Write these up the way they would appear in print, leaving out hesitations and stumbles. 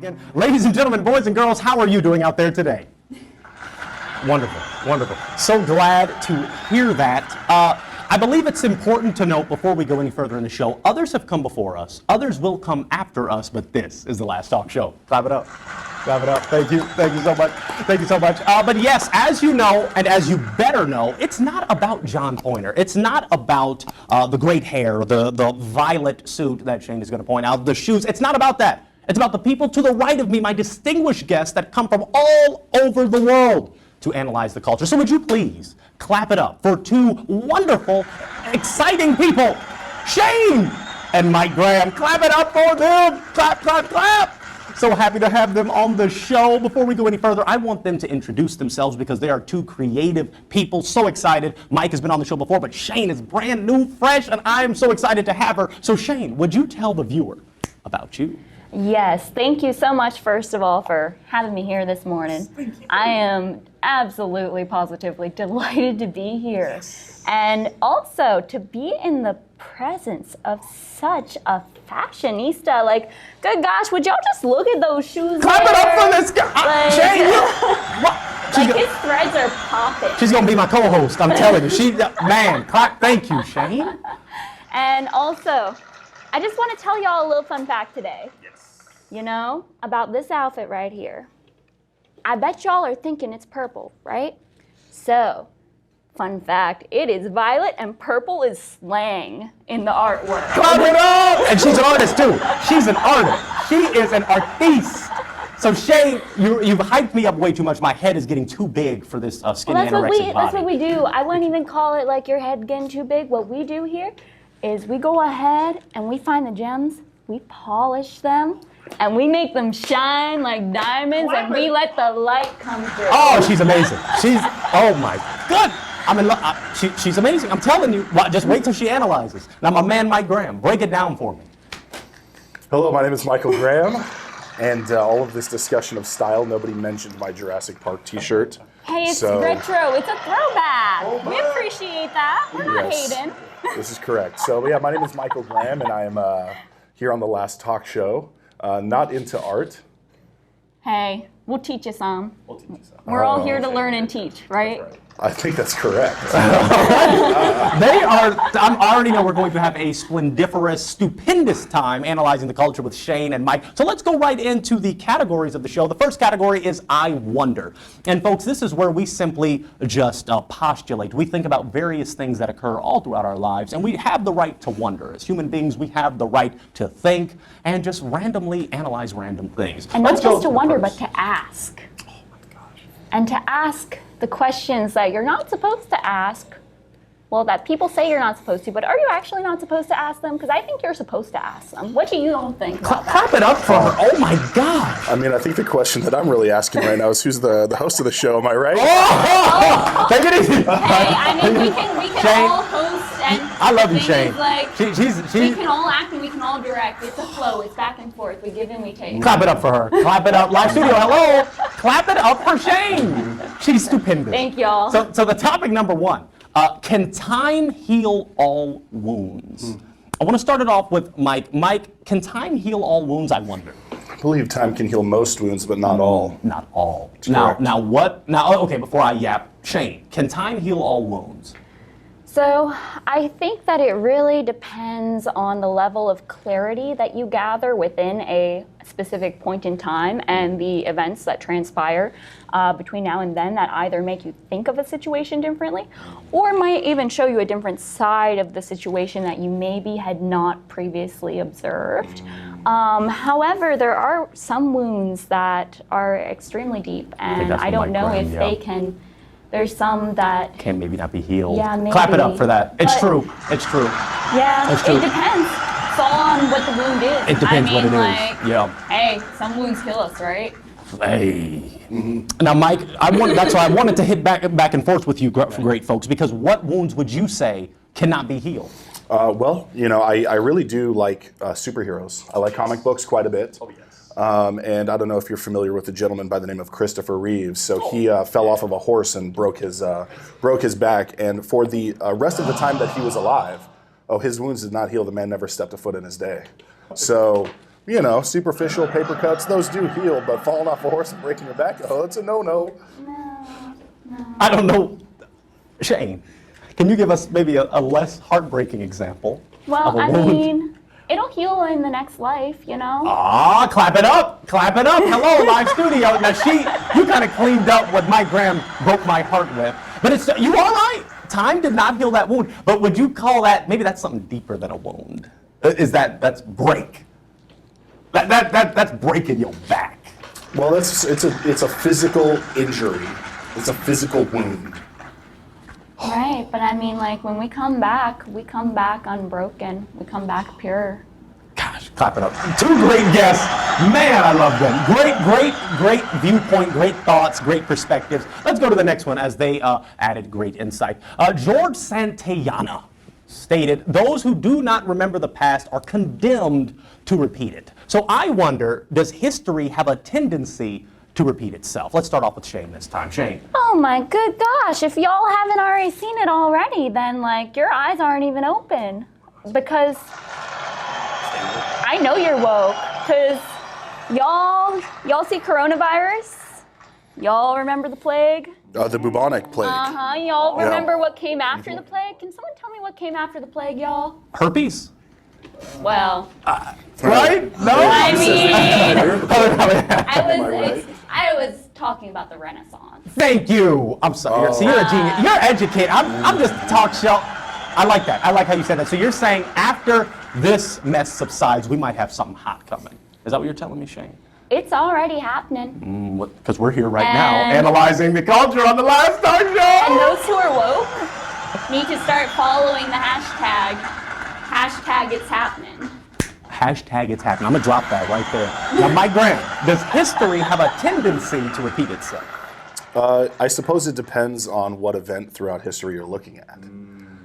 again. Ladies and gentlemen, boys and girls, how are you doing out there today? Wonderful, wonderful. So glad to hear that. I believe it's important to note before we go any further in the show, others have come before us, others will come after us, but this is the last talk show. Clap it up. Clap it up. Thank you so much. Thank you so much. But yes, as you know, and as you better know, it's not about John Pointer. It's not about the great hair, the violet suit that Shane is going to point out, the shoes. It's not about that. It's about the people to the right of me, my distinguished guests that come from all over the world to analyze the culture. So would you please clap it up for two wonderful, exciting people, Shane and Mike Graham. Clap it up for them. Clap, clap, clap. So happy to have them on the show. Before we go any further, I want them to introduce themselves because they are two creative people. So excited. Mike has been on the show before, but Shane is brand new, fresh, and I am so excited to have her. So Shane, would you tell the viewer about you? Yes, thank you so much, first of all, for having me here this morning. Thank you. I am absolutely, positively delighted to be here. Yes. And also to be in the presence of such a fashionista. Like, good gosh, would y'all just look at those shoes? Clap it up for this guy. Like, Shane, like his threads are popping. She's going to be my co-host, I'm telling you. Man, clap, thank you, Shane. And also, I just want to tell y'all a little fun fact today. You know, about this outfit right here. I bet y'all are thinking it's purple, right? So, fun fact, it is violet and purple is slang in the artwork. Clap it up! And she's an artist too. She's an artist. She is an artiste. So Shane, you've hyped me up way too much. My head is getting too big for this skinny anorexic body. That's what we do. I wouldn't even call it like your head getting too big. What we do here is we go ahead and we find the gems, we polish them, and we make them shine like diamonds, and we let the light come through. Oh, she's amazing. Oh my God. I'm in love. She's amazing. I'm telling you. Just wait till she analyzes. Now, my man, Mike Graham, break it down for me. Hello, my name is Michael Graham, and all of this discussion of style, nobody mentioned my Jurassic Park t-shirt. Hey, it's retro. It's a throwback. We appreciate that. We're not hating. This is correct. So, yeah, my name is Michael Graham, and I am here on the last talk show. Not into art. Hey, we'll teach you some. We're all here to learn and teach, right? I think that's correct. I already know we're going to have a splendiferous, stupendous time analyzing the culture with Shane and Mike. So let's go right into the categories of the show. The first category is I Wonder. And folks, this is where we simply just postulate. We think about various things that occur all throughout our lives, and we have the right to wonder. As human beings, we have the right to think and just randomly analyze random things. And not just to wonder, but to ask. Oh my gosh. And to ask the questions that you're not supposed to ask, well, that people say you're not supposed to, but are you actually not supposed to ask them? Because I think you're supposed to ask them. What do you don't think about that? Clap it up for her. Oh my God. I mean, I think the question that I'm really asking right now is who's the host of the show, am I right? Oh! Take it easy. Hey, I mean, we can Shane, all host and I love you, the thing Shane. is, like, She's we can all act and we can all direct. It's a flow. It's back and forth. We give and we take. Clap it up for her. Clap it up. Live studio, hello. Clap it up for Shane. She's stupendous. Thank y'all. So the topic number one, can time heal all wounds? I want to start it off with Mike. Mike, can time heal all wounds, I wonder? I believe time can heal most wounds, but not all. Not all. Correct. Now what? Now, okay, before I yap, Shane, can time heal all wounds? So I think that it really depends on the level of clarity that you gather within a specific point in time and the events that transpire between now and then that either make you think of a situation differently or might even show you a different side of the situation that you maybe had not previously observed. However, there are some wounds that are extremely deep, and I don't know if they can. There's some that can maybe not be healed. Yeah, maybe. Clap it up for that. It's true. It's true. Yeah, It's true. it depends. It's all on what the wound is. It depends what it is. Like, Yeah. hey, some wounds kill us, right? Hey. Now, Mike, that's why I wanted to hit back and forth with you, great folks, because what wounds would you say cannot be healed? Well, you know, I really do like superheroes. I like comic books quite a bit. Oh, yes. And I don't know if you're familiar with a gentleman by the name of Christopher Reeves. So he fell off of a horse and broke his back. And for the rest of the time that he was alive, his wounds did not heal. The man never stepped a foot in his day. So You know, superficial paper cuts, those do heal, but falling off a horse and breaking your back, oh, it's a no-no. I don't know. Shane, can you give us maybe a less heartbreaking example? Well, of a I wound? mean, it'll heal in the next life, you know? Ah, clap it up, clap it up. Hello, live studio. Now you kind of cleaned up what my gram broke my heart with. But you all right. Time did not heal that wound. But would you call that, maybe that's something deeper than a wound? That's break. That's breaking your back. Well, it's a physical injury. It's a physical wound. Right, but I mean, like, when we come back unbroken. We come back pure. Gosh, clap it up. Two great guests. Man, I love them. Great viewpoint, great thoughts, great perspectives. Let's go to the next one as they added great insight. George Santayana stated, those who do not remember the past are condemned to repeat it. So I wonder, does history have a tendency to repeat itself? Let's start off with Shane this time. Shane. Oh my good gosh, if y'all haven't already seen it already, then like your eyes aren't even open. Because I know you're woke, because y'all see coronavirus? Y'all remember the plague? The bubonic plague. Y'all remember what came after the plague? Can someone tell me what came after the plague, y'all? Herpes. Well, Right? No? I mean, Right? I was talking about the Renaissance. Thank you. I'm sorry. See, you're a genius. You're educated. I'm just talk show. I like that. I like how you said that. So you're saying after this mess subsides, we might have something hot coming. Is that what you're telling me, Shane? It's already happening. Because we're here right now And- analyzing the culture on the Last Star And Show. those who are woke need to start following the hashtag. Hashtag it's happening. Hashtag it's happening. I'm going to drop that right there. Now, Mike Graham, does history have a tendency to repeat itself? I suppose it depends on what event throughout history you're looking at.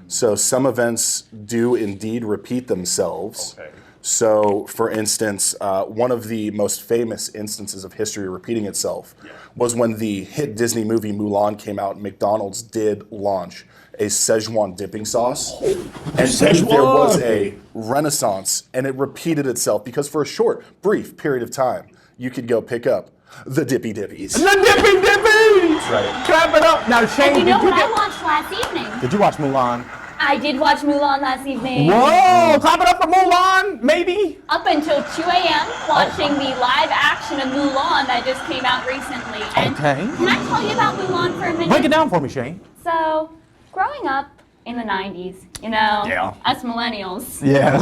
So some events do indeed repeat themselves. Okay. So, for instance, one of the most famous instances of history repeating itself was when the hit Disney movie Mulan came out. McDonald's did launch a Szechuan dipping sauce. And then there was a renaissance, and it repeated itself because for a short, brief period of time, you could go pick up the Dippy Dippies. The Dippy Dippies! Right. Clap it up. Now, Shane, And you know did you what I get... watched last evening? Did you watch Mulan? I did watch Mulan last evening. Whoa! Clap it up for Mulan, maybe? Up until 2 a.m. watching the live action of Mulan that just came out recently. And Okay. can I tell you about Mulan for a minute? Break it down for me, Shane. So, growing up in the 90s, you know, Yeah. us millennials. Yes.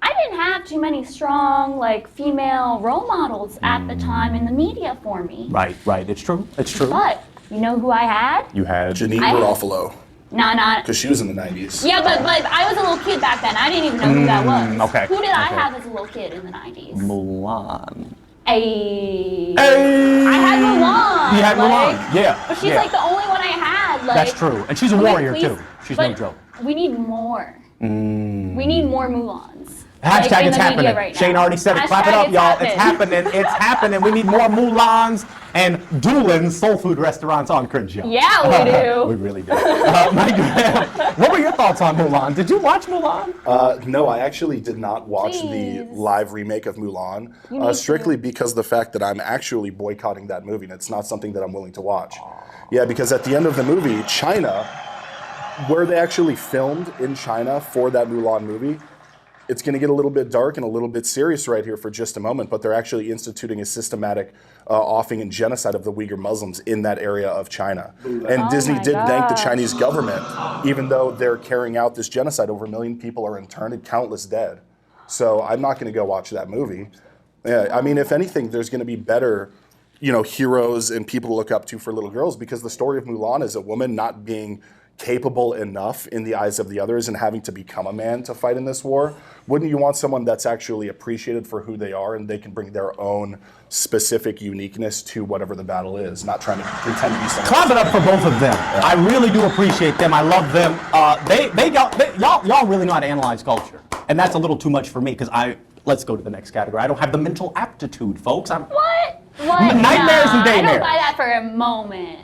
I didn't have too many strong, like, female role models at the time in the media for me. Right. It's true. It's true. But, you know who I had? You had... Janine I- Garofalo, Not. because she was in the 90s. Yeah, but I was a little kid back then. I didn't even know who that was. okay, Who did I okay. have as a little kid in the 90s? Mulan. Hey. Hey! I had Mulan. You had like, Mulan, yeah. But she's yeah. like the only one I had. Like, That's true. And she's a I'm like, warrior, please, too. She's no but joke. We need more. We need more Mulans. Hashtag like, in it's the media happening. right now. Shane already said it. Clap it Hashtag up, it's y'all. happening. It's happening. It's happening. We need more Mulans and Doolin soul food restaurants on Crenshaw. Yeah, we do. We really do. Mike Graham, what were your thoughts on Mulan? Did you watch Mulan? No, I actually did not watch the Please. live remake of Mulan, need strictly because of the fact that I'm actually boycotting that movie, and it's not something that I'm willing to watch. Yeah, because at the end of the movie, China, where they actually filmed in China for that Mulan movie, it's going to get a little bit dark and a little bit serious right here for just a moment, but they're actually instituting a systematic offing and genocide of the Uyghur Muslims in that area of China. And Disney my did thank the gosh. Chinese government, even though they're carrying out this genocide. Over 1 million people are interned and countless dead. So I'm not going to go watch that movie. Yeah, I mean, if anything, there's going to be better, heroes and people to look up to for little girls, because the story of Mulan is a woman not being capable enough in the eyes of the others and having to become a man to fight in this war. Wouldn't you want someone that's actually appreciated for who they are and they can bring their own specific uniqueness to whatever the battle is, not trying to pretend to be someone Clap it up for both of them. I really do appreciate them. I love them. Y'all really know how to analyze culture, and that's a little too much for me because let's go to the next category. I don't have the mental aptitude, folks. What? What? Nightmares and I daymares. don't buy that for a moment.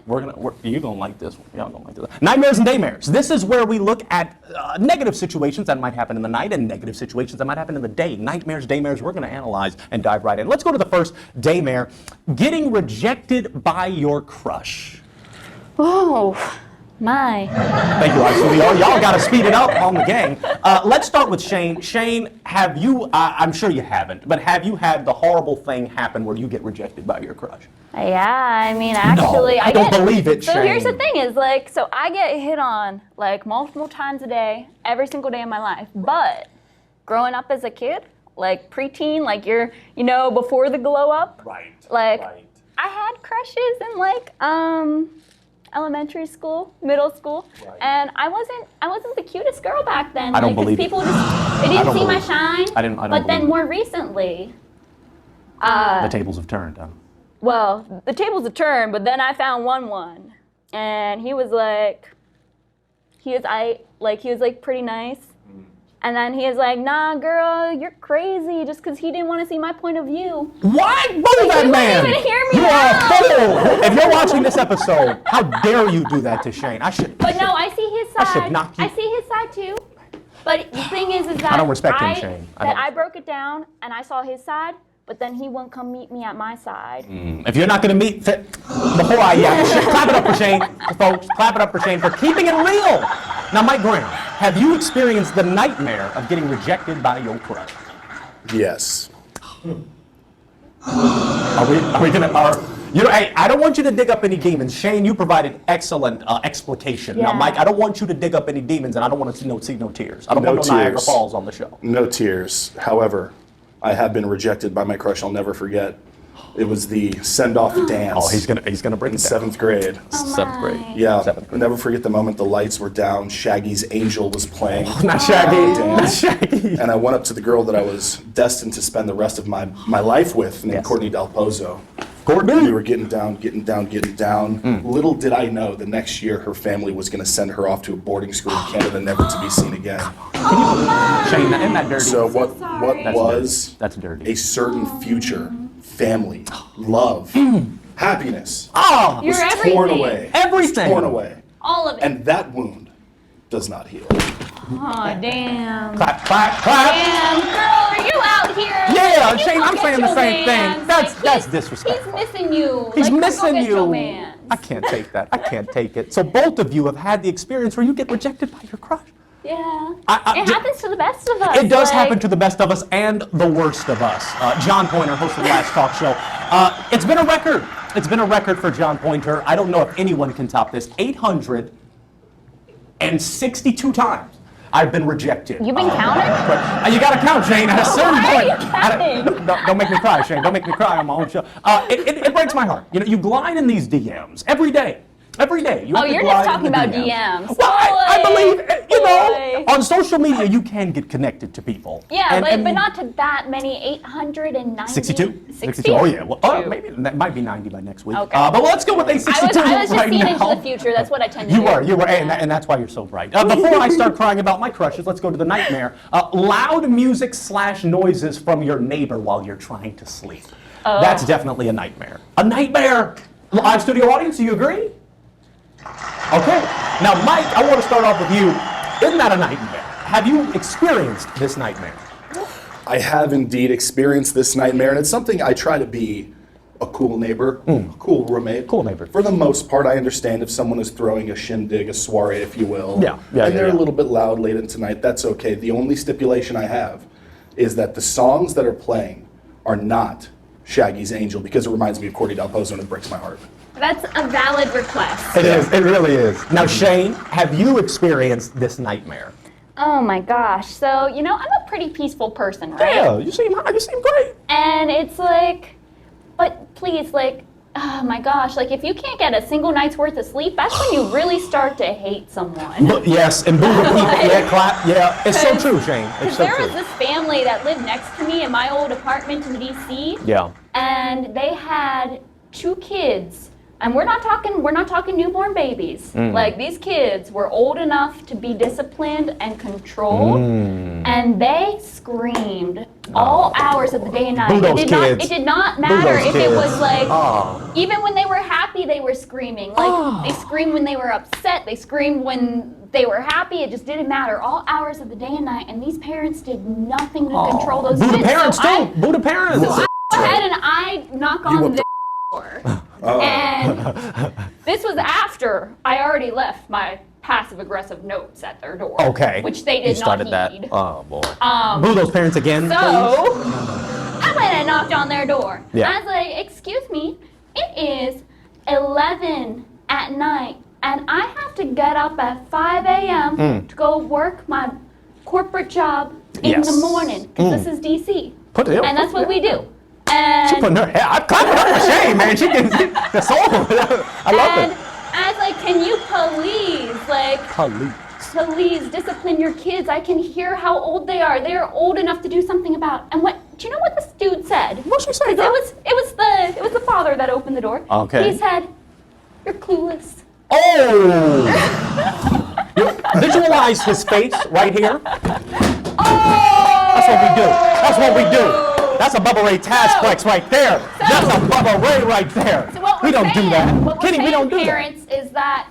You're gonna like this one. Y'all gonna like this. Nightmares and daymares. This is where we look at negative situations that might happen in the night and negative situations that might happen in the day. Nightmares, daymares. We're gonna analyze and dive right in. Let's go to the first daymare. Getting rejected by your crush. Oh, my. Thank you, Ashley. Y'all got to speed it up on the gang. Let's start with Shane. Shane, have you, I'm sure you haven't, but have you had the horrible thing happen where you get rejected by your crush? Yeah, I mean, actually, I don't believe it, So Shane. here's the thing is, like, so I get hit on, like, multiple times a day, every single day of my life. But growing up as a kid, like, preteen, like, you're, before the glow up. Right. Like, right. I had crushes in, like, elementary school, middle school, Right. and I wasn't the cutest girl back then. I don't 'cause believe it. people just they didn't see my shine. I don't But believe then it. more recently, The tables have turned, huh? well, the tables have turned. But then I found one, and he was like pretty nice. And then he was like, nah, girl, you're crazy, just because he didn't want to see my point of view. Why? Boo that You man! wouldn't even hear me You are a out. fool! If you're watching this episode, how dare you do that to Shane? But no, I see his I side. should knock you. I see his side too. But the thing is that I don't respect him, Shane. I broke it down and I saw his side, but then he wouldn't come meet me at my side. If you're not going to meet before clap it up for Shane, folks. Clap it up for Shane for keeping it real. Now, Mike Graham, have you experienced the nightmare of getting rejected by your crush? Yes. Are we gonna? Hey, I don't want you to dig up any demons. Shane, you provided excellent explication. Now, Yeah. Mike, I don't want you to dig up any demons, and I don't want to see no tears. I don't No want no Niagara tears. Falls on the show. No tears. However, I have been rejected by my crush I'll never forget. It was the send-off dance Oh, he's gonna break in it down. 7th grade. Seventh grade. Yeah, Seventh I'll grade. never forget the moment the lights were down, Shaggy's Angel was playing. Not Shaggy. Not Shaggy. And I went up to the girl that I was destined to spend the rest of my life with, named Yes. Courtney Del Pozo. Courtney. We were getting down. Little did I know the next year her family was going to send her off to a boarding school in Canada, never to be seen again. Shane, isn't that dirty? So what sorry. was That's dirty. a certain future, family, love, happiness Oh, You're was everything. torn away. everything. Torn away. All of it. And that wound does not heal. Oh, damn. Clap, clap, clap. Damn, girl, are you out here? Yeah, Like, you Shane, go I'm get saying the your same mans. thing. That's Like, disrespectful. He's missing you. He's Like, go missing get your you. mans. I can't take that. I can't take it. So both of you have had the experience where you get rejected by your crush. Yeah. I- It happens to the best of us. It does like, happen to the best of us and the worst of us. John Pointer, host of the Last Talk Show. It's been a record. It's been a record for John Pointer. I don't know if anyone can top this. 862 times I've been rejected. You've been counting? You got to count, Shane. At a certain Why are point. you counting? Don't make me cry, Shane. Don't make me cry on my own show. It breaks my heart. You glide in these DMs every day. Every day. You have to you're glide just in the talking about DMs. Well, I believe, Boy. on social media, you can get connected to people. Yeah, And- but not to that many. 890. 62? 60? Oh, yeah. Well, maybe that might be 90 by next week. Okay. But let's go with a 62 I was just right seeing now. into the future. That's what I tend to do. You were, and that's why you're so bright. Before I start crying about my crushes, let's go to the nightmare. Loud music / noises from your neighbor while you're trying to sleep. That's definitely a nightmare. A nightmare! Live studio audience, do you agree? Okay. Now, Mike, I want to start off with you. Isn't that a nightmare? Have you experienced this nightmare? I have indeed experienced this nightmare, and it's something I try to be a cool neighbor, a cool roommate. Cool neighbor. For the most part, I understand if someone is throwing a shindig, a soiree, if you will. Yeah, and they're yeah. a little bit loud late into night. That's okay. The only stipulation I have is that the songs that are playing are not Shaggy's Angel, because it reminds me of Courtney Del Pozo and it breaks my heart. That's a valid request. It is. It really is. Now, Shane, have you experienced this nightmare? Oh my gosh. So, I'm a pretty peaceful person, right? Yeah, you seem great. And it's like, but please, like, oh my gosh, like if you can't get a single night's worth of sleep, that's when you really start to hate someone. But yes, and boo the people. Yeah, clap. Yeah, it's so true, Shane. It's Because so there true. was this family that lived next to me in my old apartment in DC, Yeah. and they had 2 kids And we're not talking newborn babies. Like, these kids were old enough to be disciplined and controlled, and they screamed all hours of the day and night. Boo those kids. It did not matter those if kids. it was like, even when they were happy, they were screaming. Like, they screamed when they were upset. They screamed when they were happy. It just didn't matter. All hours of the day and night, and these parents did nothing to control those Boo kids. the parents So too. Boo the parents. So I go ahead and I knock on the door. And this was after I already left my passive-aggressive notes at their door. Okay. Which they did You started not that. heed. Oh boy. Boo those parents again. So please. I went and knocked on their door. Yeah. I was like, excuse me, it is 11 at night, and I have to get up at 5 a.m. to go work my corporate job in Yes. the morning, because this is DC. Put it. And that's what we do. She And putting her head. I'm clapping up for Shane, man. She can the soul. I love and it. I was like, can you please discipline your kids? I can hear how old they are. They're old enough to do something about. And do you know what this dude said? What'd she say, 'Cause girl? it was the father that opened the door. Okay. He said, "You're clueless." Oh! You visualize his face right here. Oh! That's what we do. That's what we do. That's a Bubba Ray Tazplex right there. That's a Bubba Ray right there. So what We we're don't do saying, that. what we're Kitty, we saying, don't do that. parents, is that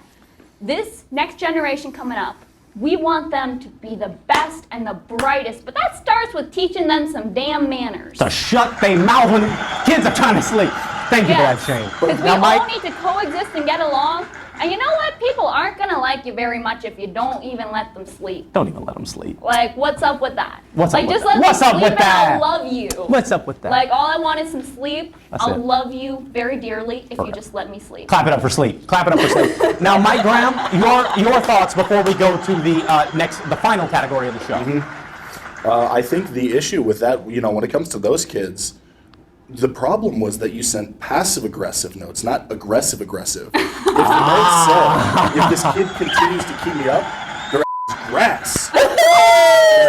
this next generation coming up, we want them to be the best and the brightest, but that starts with teaching them some damn manners. To shut their mouth when kids are trying to sleep. Thank you for that, Shane. Because we Now, all Mike, need to coexist and get along. And you know what? People aren't going to like you very much if you don't even let them sleep. don't even let them sleep. Like, what's up with that? What's up like, with just that? let What's them up sleep with and that? I'll love you. What's up with that? Like, all I want is some sleep. That's I'll it. love you very dearly if you just let me sleep. Clap it up for sleep. Clap it up for sleep. Now, Mike Graham, your thoughts before we go to the final category of the show. I think the issue with that, when it comes to those kids, the problem was that you sent passive-aggressive notes, not aggressive-aggressive. If the note said, if this kid continues to keep me up, their ass is grass. And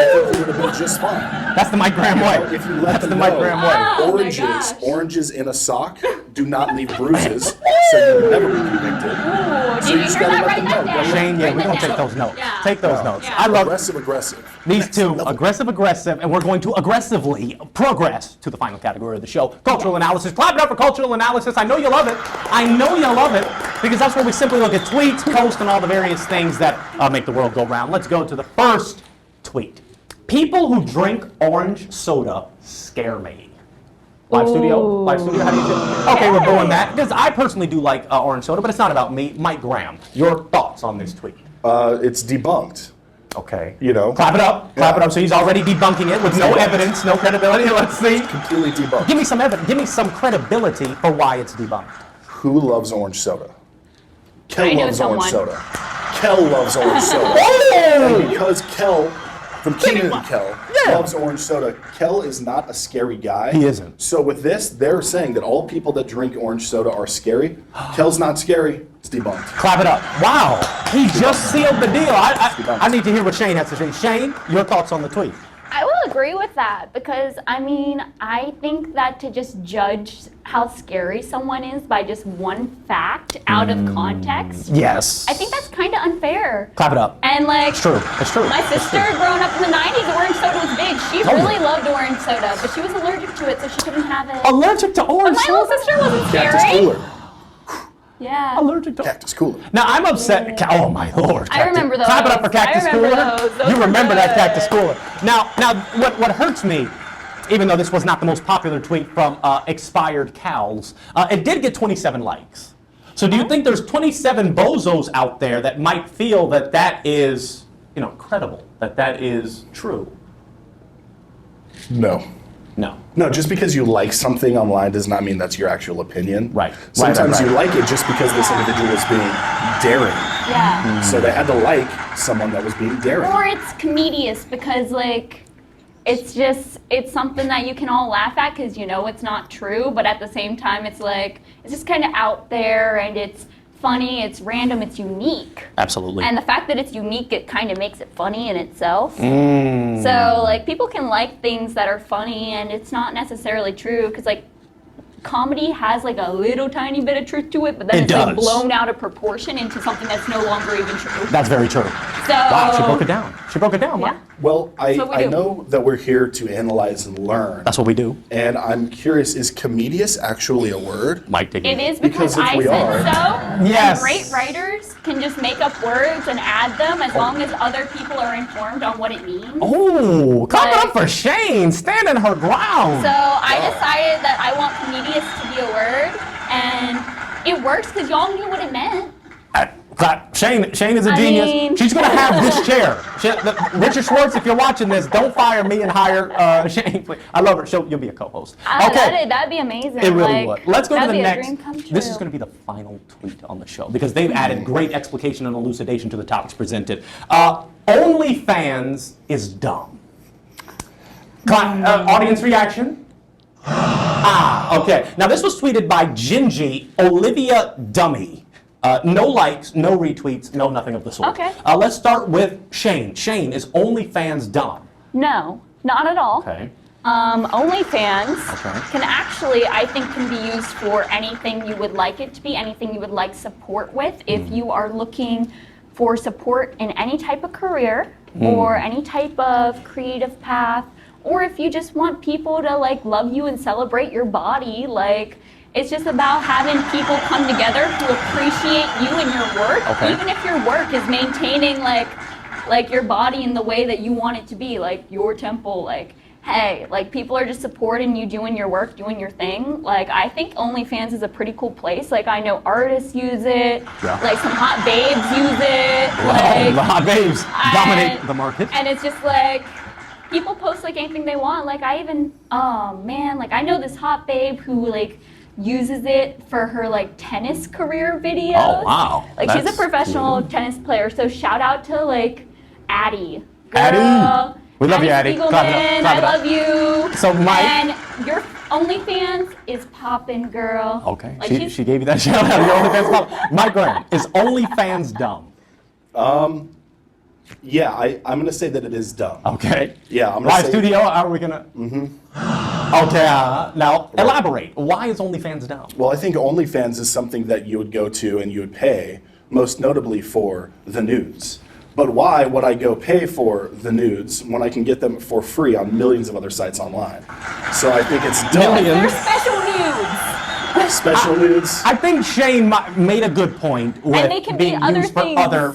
I think it would have been just fine. That's the Mike Graham way. If you let That's them the Mike know, Graham way. Oh, my oranges, gosh. oranges in a sock do not leave bruises, so you never be convicted. Ooh, So did you you just hear gotta that? let Write them that know. down. Shane, yeah, Write we're that going to take down. those notes. Yeah. Take those notes. Yeah. I love Aggressive. these Next two, level. aggressive, and we're going to aggressively progress to the final category of the show, cultural analysis. Clap it up for cultural analysis. I know you love it. I know you love it, because that's where we simply look at tweets, posts, and all the various things that make the world go round. Let's go to the first tweet. People who drink orange soda scare me. Live studio, how do you feel? Okay, we're doing that, because I personally do like orange soda, but it's not about me. Mike Graham, your thoughts on this tweet? It's debunked. Okay. Clap Clap it up. Clap it up. So he's already debunking it with no evidence, no credibility. Let's see. Completely debunked. Give me some evidence. Give me some credibility for why it's debunked. Who loves orange soda? Kel I know loves orange someone. soda. Kel loves orange soda. Oh! And because Kel, from Keenan and Kel, Yeah. loves orange soda, Kel is not a scary guy. He isn't. So with this, they're saying that all people that drink orange soda are scary. Kel's not scary. It's debunked. Clap it up. Wow. He just sealed the deal. debunked. I need to hear what Shane has to say. Shane, your thoughts on the tweet? I will agree with that, because I think that to just judge how scary someone is by just one fact out of context, Yes. I think that's kind of unfair. Clap it up. And like, It's true. It's true. my sister, growing up in the 90s, orange soda was big. She Oh, really yeah. loved orange soda, but she was allergic to it, so she couldn't have it. Allergic to orange My little soda? sister wasn't Cactus scary. cooler. Yeah. Allergic to Cactus cooler. Now, I'm upset. Oh, my Lord. I remember those. Clap it up for Cactus I remember Cooler. those. Those You were remember that good. Cactus Cooler. Now, what hurts me, even though this was not the most popular tweet from Expired Cows, it did get 27 likes. So do you think there's 27 bozos out there that might feel that that is, credible, that that is true? No. No. No, just because you like something online does not mean that's your actual opinion. Right. Sometimes Right. you like it just because this individual was being daring. Yeah. So they had to like someone that was being daring. Or it's comedious, because it's something that you can all laugh at because it's not true, but at the same time it's just kind of out there, and it's funny, it's random, it's unique. Absolutely. And the fact that it's unique, it kind of makes it funny in itself. So people can like things that are funny, and it's not necessarily true, because comedy has like a little tiny bit of truth to it, but then it's like blown out of proportion into something that's no longer even true. That's very true. So, wow, she broke it down. She broke it down, yeah. Mike. Well, I know that we're here to analyze and learn. That's what we do. And I'm curious, is comedius actually a word? Mike, take it is because I said so. Yes. And great writers can just make up words and add them as long as other people are informed on what it means. Oh, come up for Shane, standing her ground. So I decided that I want comedius to be a word, and it works because y'all knew what it meant. Shane is a genius. She's going to have this chair. Richard Schwartz, if you're watching this, don't fire me and hire Shane. Please. I love her. You'll be a co-host. Okay. That'd be amazing. It really would. Let's go to the next. Dream come true. This is going to be the final tweet on the show because they've added great explication and elucidation to the topics presented. OnlyFans is dumb. Audience reaction? Okay. Now this was tweeted by Gingy Olivia Dummy. No likes, no retweets, no nothing of the sort. Okay. Let's start with Shane. Shane, is OnlyFans dumb? No, not at all. Okay. OnlyFans can actually, I think, can be used for anything you would like it to be, anything you would like support with. If you are looking for support in any type of career or any type of creative path, or if you just want people to like love you and celebrate your body, like it's just about having people come together to appreciate you and your work, even if your work is maintaining like your body in the way that you want it to be, like your temple, like hey, like people are just supporting you doing your work, doing your thing. Like I think OnlyFans is a pretty cool place. Like I know artists use it, like some hot babes use it. Like, the hot babes dominate the market. And it's just like people post like anything they want. Like I even, oh man, like I know this hot babe who like uses it for her like tennis career videos. Oh wow. Like she's a professional tennis player, so shout out to like Addie. Girl, Addie. We love you, Addie. I love you. So Mike. And your OnlyFans is poppin', girl. Okay. Like she gave you that shout out. Your OnlyFans poppin'. Mike Graham, is OnlyFans dumb? Yeah, I'm going to say that it is dumb. Okay. Yeah, I'm going to Live say... studio, how are we going to... Okay, now elaborate. Why is OnlyFans dumb? Well, I think OnlyFans is something that you would go to and you would pay, most notably for the nudes. But why would I go pay for the nudes when I can get them for free on millions of other sites online? So I think it's dumb. They're special nudes. Special nudes. I think Shane made a good point with And they can being be other used for things. other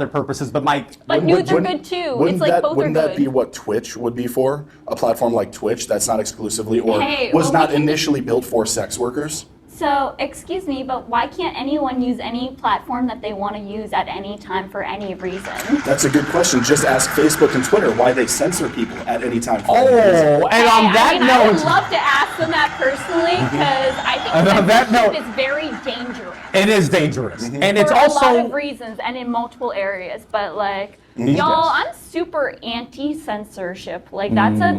purposes, but Mike... But nudes are good too. It's like both are good. Wouldn't that be what Twitch would be for? A platform like Twitch that's not exclusively or Hey, was well, not initially built for sex workers? So, excuse me, but why can't anyone use any platform that they want to use at any time for any reason? That's a good question. Just ask Facebook and Twitter why they censor people at any time. For any reason. and on that I note... would love to ask them that personally because I think censorship is very dangerous. It is dangerous. And it's for also... a lot of reasons and in multiple areas, but like... Y'all, I'm super anti-censorship. Like that's a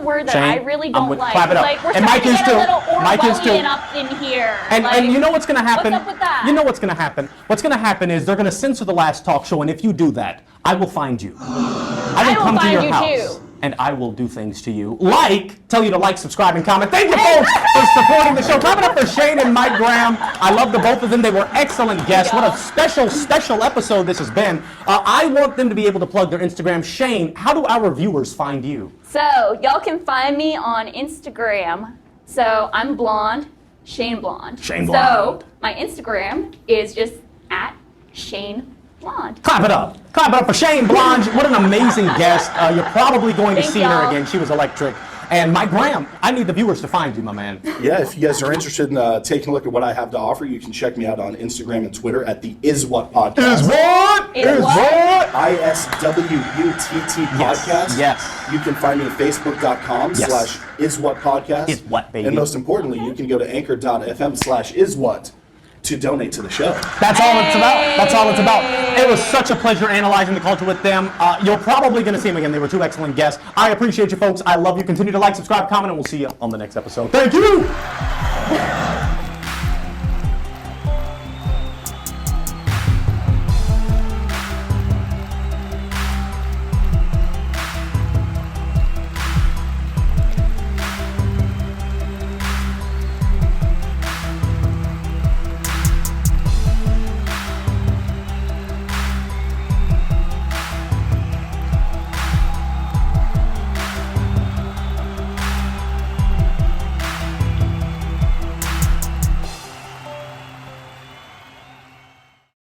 word that Shane, I really don't like. Clap it up. Like we're And starting to get a little Mike is too. Orwellian up in here. And you know what's going to happen? What's up with that? You know what's going to happen? What's going to happen is they're going to censor the last talk show, and if you do that, I will find you. I will come to your house. Too. And I will do things to you, like tell you to like, subscribe, and comment. Thank you, folks, for supporting the show. Clap it up for Shane and Mike Graham. I love the both of them. They were excellent guests. What a special episode this has been. I want them to be able to plug their Instagram. Shane, how do our viewers find you? So y'all can find me on Instagram. So I'm blonde, Shane Blonde. Shane Blonde. So my Instagram is just at Shane Blonde. Clap it up. Clap it up for Shane Blonde. What an amazing guest. You're probably going to see her again. She was electric. And Mike Graham, I need the viewers to find you, my man. Yeah, if you guys are interested in taking a look at what I have to offer, you can check me out on Instagram and Twitter at the Is What Podcast. Is what? Is what? ISWUTT Podcast. Yes. You can find me at facebook.com/iswhatpodcast. Is what, baby. And most importantly, you can go to anchor.fm/iswhat to donate to the show. That's all it's about. That's all it's about. It was such a pleasure analyzing the culture with them. You're probably going to see them again. They were two excellent guests. I appreciate you, folks. I love you. Continue to like, subscribe, comment, and we'll see you on the next episode. Thank you.